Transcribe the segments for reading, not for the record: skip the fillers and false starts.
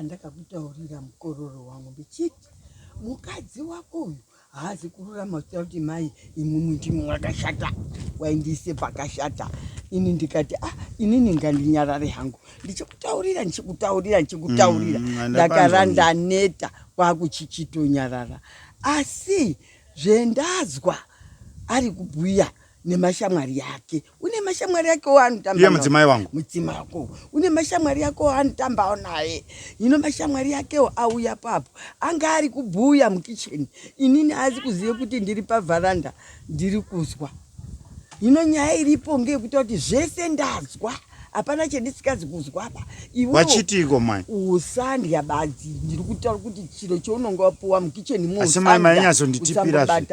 chandakakutaurira mukororo wangu ndichiti mukadzi wako uyu haazi kururama kuti mai imimi ndimi mwakashata waindiise pakashata. Ini ndikati inini ngandinyarare hangu ndichikutaurira ndakaranda neta kwakuchichitonyarara. Asi zvendazwa ari kubhuya nemashamwari yake, une mashamwari yake waanotamba iye mudzimai wangu, mudzimai wako une mashamwari yake waanotambawo naye. Hino mashamwari yake auya papo anga ari kubhuya mukicheni, inini azi kuziye kuti ndiri pavharanda ndiri kuzwa. Hino nyaya iripo ngeyekuti kuti zvese ndazwa, hapana chendisikazi kuzwa apa. Wachitiko mai? Usandya badzi, ndiri kutaura kuti chiro chaunonga wapuwa mukicheni mo. Asi mai mainyatsonditipira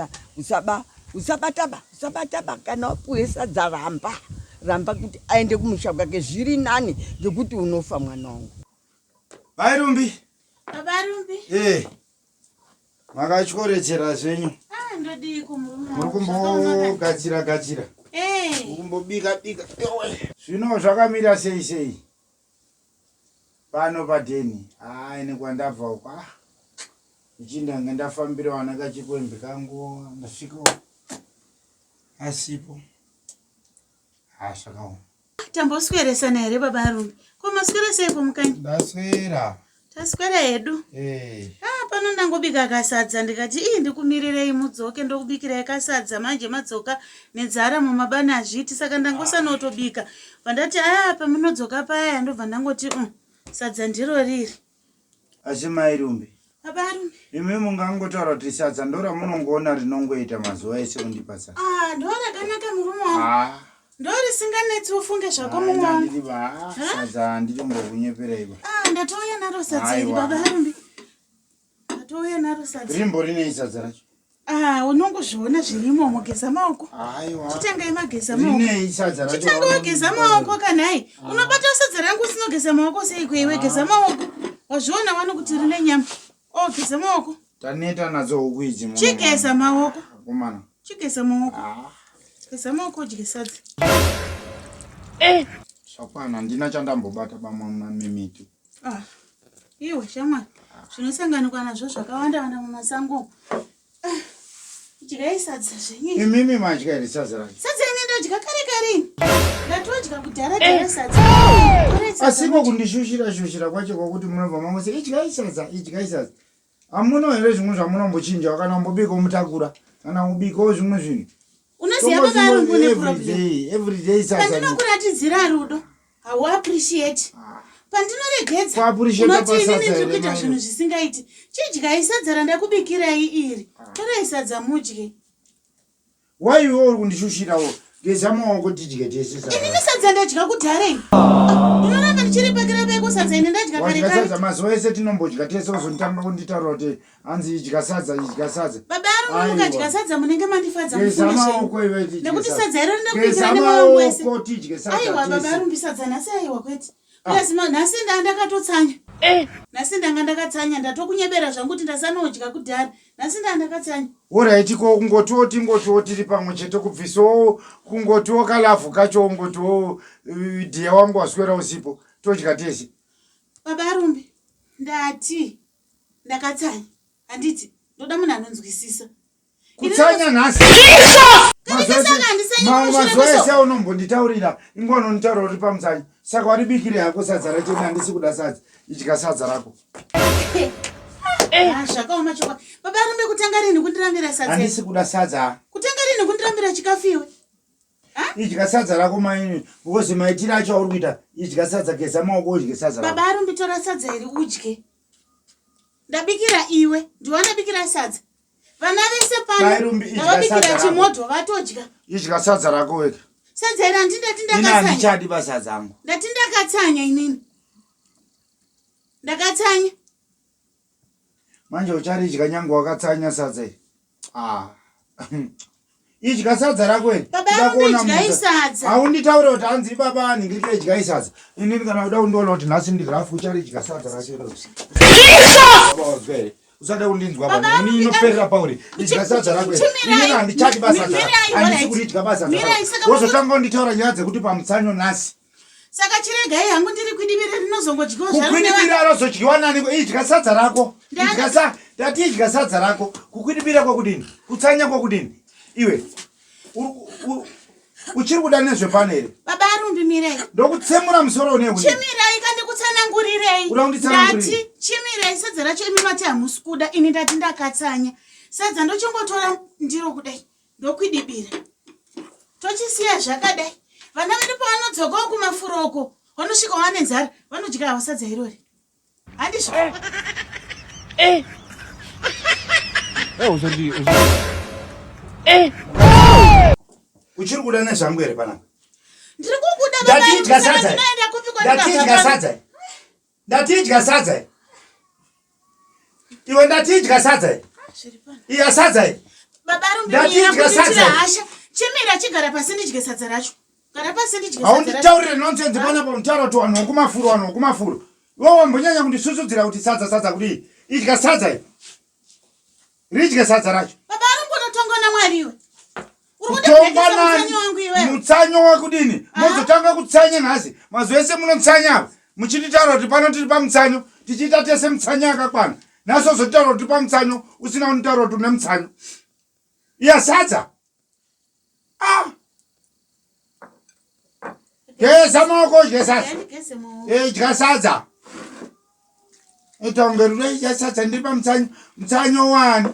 usabataba kana wapuwe sadza ramba kuti aende kumusha kwake zviri nani ngekuti unofa mwana wangu. Vairumbi Babarumbi makachorechera zvenyu ndodi kumuruma muri kumbogadzira kumbobika zvino zvakamira sei pano padheni? Ine kwandabva uko ichindanga ndafambira wana kachikwembe kangu ndasvikawo asipo zvakaoma. Tambosweresana here babarumbi? Komaswera seipo mukanyi? Ndaswera. Taswera hedu? Pano ndangobika kasadza ndikati ndikumirirei mudzoke ndokubikirai kasadza manje madzoka nenzara mumabani azviti, saka ndangosanootobika. Pandati pamunodzoka paya ndobva ndangoti sadza ndiro riri. Asi Mairumbi, Babarumbi, imi mungangotaura kuti sadza ndora munongoona rinongoita mazuva ese undipa sadza? Ndorakanaka murume wangu. Ndorisinganetsi ufunge zvako mumwe wangu. Sadza ndichimbokunyeperaiba. Ndatouya naro sadza iri babarumbi. Ndatouya naro sadza. Rimbo rinei sadza racho? Unongozviona zvirimo mugeza maoko. Chitengai mageza maoko. Rinei sadza racho? Chitanga wageza maoko kanai. Unobata sadza rangu usinogeza maoko sei kweiwe geza maoko. Wazviona wano kuti rine nyama. Geza maoko. Taneta nadzo huku idzi. Chigeza maoko. Komana. Chigeza maoko. Geza maoko udye sadza. Zvakwana handina chandambobata pamamimiti. Iwe shamwari. Zvinosanganikwa nazvo zvakawanda mumasango. Idyai sadza zvenyu. Imimi madya here sadza racho? Sadza ine ndodya kare. Ndatodya kudhara sadza. Asipo kundishushira kwacho kwakuti munobva mamose idyai sadza. Hamuna here zvimwe zvamunombochinja kana umbobika mutakura kana ubikawo zvimwe zvinhu? Unoziva babarumbi une problem. Everyday sadza. Pandinokuratidzira rudo, hau appreciate. Pandinoregedza, unoti inini ndiri kuita zvinhu zvisingaiti. Chidyai sadza randakubikirai iri. Torai sadza mudye. Why you uri kundishushirawo? Geza maoko tidye tese sadza. Inini sadza ndadya kudhara. Unoramba ndichiri pakira peko sadza ine ndadya kare. Sadza mazuva ese tinombodya tese uzonditanga kunditaura kuti hanzi idya sadza. Babarumbi mukadya sadza munenge mandifadza mufune zvenyu. Nekuti sadza iro rinokubikira nemoyo wese. Aiwa babarumbi sadza nhasi aiwa kwete. Nhasi ndakatotsanya. Nhasi ndanga ndakatsanya ndatokunyebera zvangu kuti ndasanodya kudhara. Nhasi ndakatsanya. Alright, kungotiwo tiri pamwe chete kubvisawo kungotiwo kalavhu kacho ngotiwo dhiya wangu waswera usipo todya tese. Babarumbi ndati ndakatsanya. Handiti ndoda munhu anonzwisisa. Kutsanya nhasi. Mazuva ese unombonditaurira ingononitaura uri pamutsanya. Saka waribikire hako sadza racho handisi kuda sadza. Idya sadza rako. Zvakaoma chokwa. Babarumbi kutanga rini kundirambira sadza? Handisi kuda sadza. Kutanga rini kundirambira chikafu iwe? Idya sadza rako maini. Because maitiro acho auri kuita idya sadza, geza maoko udye sadza rako. Babarumbi tora sadza iri udye. Ndabikira iwe, ndiwandabikira sadza. Vana vese pano ndavabikira chimoto vatodya. Idya sadza rako wega. Sadza iri handindati ndakatsanya. Ina handichadi basa dzangu. Ndati ndakatsanya inini. Ndakatsanya. Manje ucharidya nyange wakatsanya sadza iri. Idya sadza rako wega. Babarumbi idyai sadza. Haunditaure kuti hanzi baba handingirike idyai sadza. Inini kana uda kundiona kuti nhasi ndirafu ucharidya sadza racho. Usada kundinzwa baba. Ini inoperera pauri. Idya sadza rako wega. Inini handichadi basa dzangu. Handisi kuridya basa dzangu. Wozotanga kunditaura nyaya dzekuti pamutsanyo nhasi. Saka chiregai hangu ndiri kuidibira rinozongodyiwa zvaro. Kukwidibira arozodyiwa nani? Idya sadza rako. Idya sadza rako. Kukwidibira kwakudini? Kutsanya kwakudini? Iwe uchiri kuda nezvepano here? Baba Arumbi mirai. Ndokutsemura musoro une kuti. Chimirai kandikutsanangurirei. Ndati chimirai sadza racho imi mati hamusi kuda ini ndati ndakatsanya. Sadza ndochongotora ndiro kudai. Ndokwidibira. Tochisiya zvakadai. Vana vedu pavanodzokawo kumafuroko vanosvika wane nzara vanodya sadza irori. Handizvo. Uchiri kuda nezvangu here panapa? Ndiri kukuda baba. Ndatidya sadza. Ndatidya sadza. Iwe ndatidya sadza. Iya sadza. Baba Arumbi ndatidya sadza. Chimira chigara pasi ndidye sadza racho. Gara pasi ndidye sadza racho. Haunditaurire nonsense panapa mutaura kuti vanhu vokumafuro. Iwe wambonyanya kundisusudzira kuti sadza kuti idya sadza. Ridye sadza racho. Baba Arumbi unotongwa naMwari iwe. Mutsanyo wakudini? Mozotanga kutsanya nhasi. Mazuva ese munotsanya. Muchititaura kuti pano tiri pamutsanyo. Tichiita tese mutsanyo yakakwana. Nhasi wozotaura kuti pamutsanyo usina unotaura kuti une mutsanyo. Iya sadza. Geza maoko udye sadza. Idya sadza. Itaungerure idya sadza ndiri pamutsanyo. Mutsanyo wani?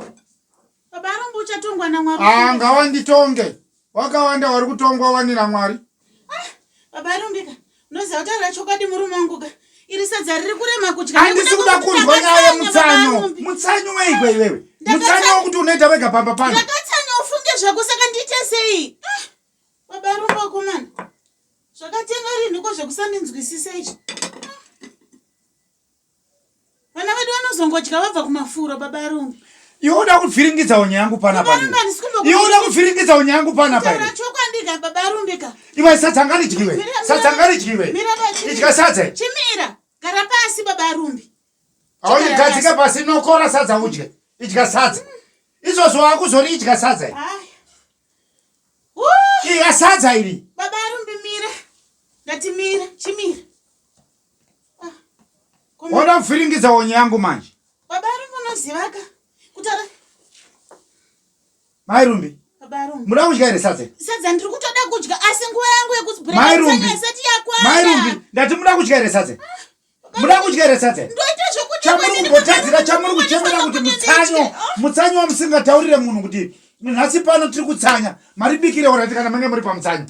Baba Arumbi uchatongwa naMwari. Ngawanditonge. Wakawanda wari kutongwa wani naMwari. Baba Arumbi unoziva kutaura chokwadi murume wangu ka. Iri sadza riri kurema kudya. Handisi kuda kunzwa nyaya mutsanyo. Mutsanyo weigwe iwewe. Mutsanyo wokuti unoita wega pamba pano. Ndakatsanya ufunge zvako saka ndiite sei? Baba Arumbi wakomana. Zvakatenga rini ko zvekusandinzwisisa izvi? Vana vedu vanozongodya vabva kumafuro Baba Arumbi. Iwe uda kuvhiringidza onye yangu panapa. Iwe uda kuvhiringidza onye yangu panapa. Chokwandika Baba Arumbi ka. Iwe sadza ngaridyiwe. Sadza ngaridyiwe. Idya sadza. Chimira. Gara pasi Baba Arumbi. Haunigadzike pasi nokora sadza udye. Idya sadza. Izvozvo wakuzori idya sadza. Idya sadza iri. Baba Arumbi mira. Ngati mira. Chimira. Uda kuvhiringidza onye yangu manje. Baba Arumbi unoziva ka. Kutara. Mairumbi. Baba Arumbi. Muda kudya here sadza? Sadza ndiri kutoda kudya asi nguva yangu yekuzibreak isati yakwana. Mairumbi. Ndati muda kudya here sadza? Muda kudya here sadza? Ndoita zvokudya. Chamuri kumbotadzira chamuri kuchemera kuti mutsanyo wamusingataurire munhu kuti nhasi pano tiri kutsanya. Maribikire orati kana mange muri pamutsanyo.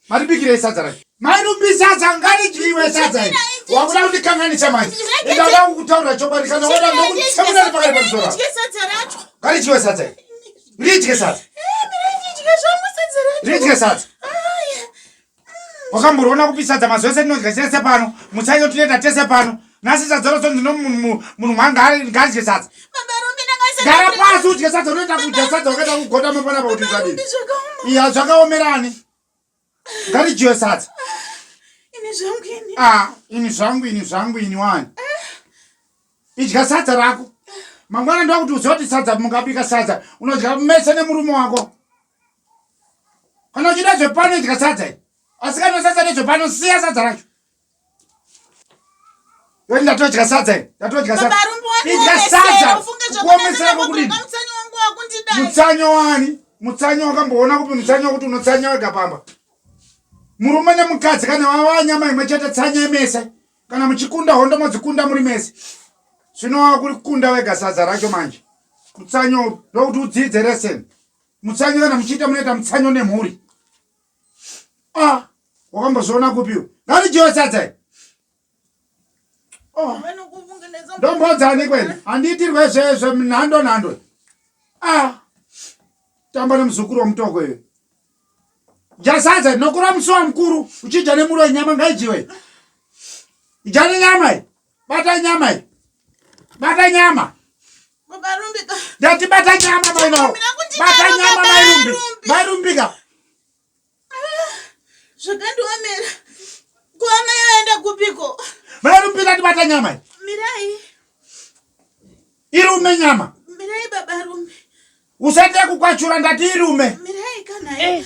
Maribikire sadza racho. Mairumbi sadza ngaridyiwe sadza iri. Wakuda kundikanganisa manje. Ndada kukutaurira chokwadi kana wada ndokutsemura pakati pamusoro. Ngaridyiwe sadza iri. Ridye sadza. Ridye sadza. Wakamboona kupi sadza mazuva ese ndinodya tese pano. Mutsanyo tinoita tese pano. Nhasi sadza rosonzi munhu ngaadye sadza. Gara pasi udye sadza. Unoita kudya sadza wakaita kugodama panapa kuti zvadini. Iya zvakaomerani. Ngaridyiwe sadza. Ini zvangu ini wani. Idya sadza rako. Mangwana ndokuti uzoti sadza mungabika sadza. Unodya mese nemurume wako. Kana uchida zvepano idya sadza. Asi kana sadza nezvepano siya sadza racho. Yoni ndatodya sadza. Ndatodya sadza. Idya sadza. Kuomesera kwakudini. Mutsanyo wani. Mutsanyo wakamboona kupi mutsanyo kuti unotsanya wega pamba. Murume nemukadzi kana vava nyama imwe chete tsanya yemese. Kana muchikunda hondo modzikunda muri mese. Zvino kuri kukunda wega sadza racho manje. Mutsanyo ndokuti udzidze lesson. Mutsanyo kana muchiita munoita mutsanyo nemhuri. Wakambozviona kupiwo. Ngaridyiwe sadza. Ndombodzani kwena. Handiitirwe zvezve nhando. Tamba nemuzukuru womutoko iwe. Dya sadza nokura musuwa mukuru uchidya nemuro wenyama ngaidyiwe. Idya nenyama iyi. Bata nyama iyi. Bata nyama. Baba Arumbi ka. Ndati bata nyama maino. Bata nyama Mairumbi. Mairumbika. Zvakandiomera. Kuama yaenda kupiko. Mairumbi ndati bata nyama iyi. Mirai. Irume nyama. Mirai Baba Arumbi. Usate kukwachura ndati irume. Mirai kana.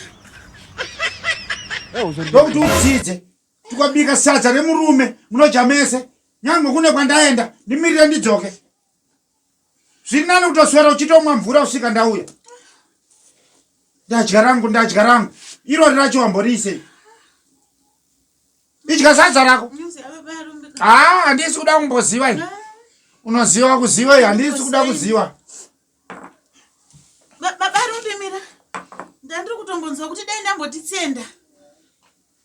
Ndokuti udzidze. tikabika sadza remurume munodya mese. Nyangwe kune kwandaenda ndimirire ndidzoke. Zviri nani kutoswera uchitomwa mvura usvika ndauya. Ndadya rangu. Iro racho wamborise. Idya sadza rako. Handisi kuda kumboziva ini. Unoziva kuziva iyi, handisi kuda kuziva. Baba Rumbimira, ndandiri kutombonzwa kuti dai ndambotitsenda.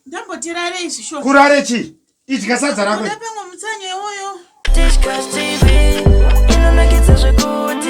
Ndambotirare izvi shoko. Kurare chi? Idya sadza rako. Ndapemwe mutsanyo iwoyo. Discuss TV, inonakidza zvekuti